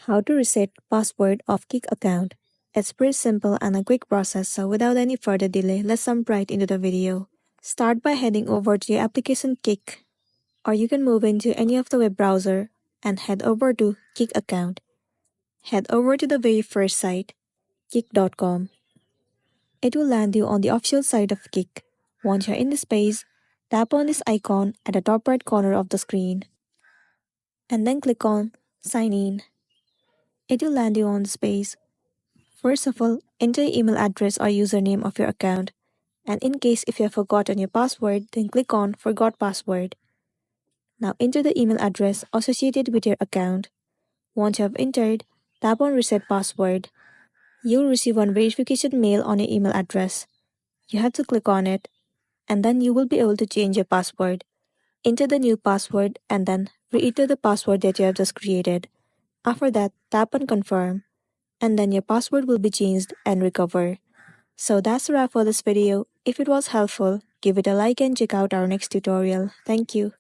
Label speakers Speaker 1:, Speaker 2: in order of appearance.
Speaker 1: How to reset password of Kik account. It's pretty simple and a quick process, so without any further delay, let's jump right into the video. Start by heading over to your application Kik, or you can move into any of the web browser and head over to Kik account. Head over to the very first site, kik.com. It will land you on the official site of Kik. Once you're in this page, tap on this icon at the top right corner of the screen, and then click on Sign In. It will land you on this page. First of all, enter your email address or username of your account, and in case if you have forgotten your password, then click on Forgot Password. Now enter the email address associated with your account. Once you have entered, tap on Reset Password. You'll receive one verification mail on your email address. You have to click on it, and then you will be able to change your password. Enter the new password and then re-enter the password that you have just created. After that, tap on Confirm, and then your password will be changed and recover. So that's a wrap for this video. If it was helpful, give it a like and check out our next tutorial. Thank you.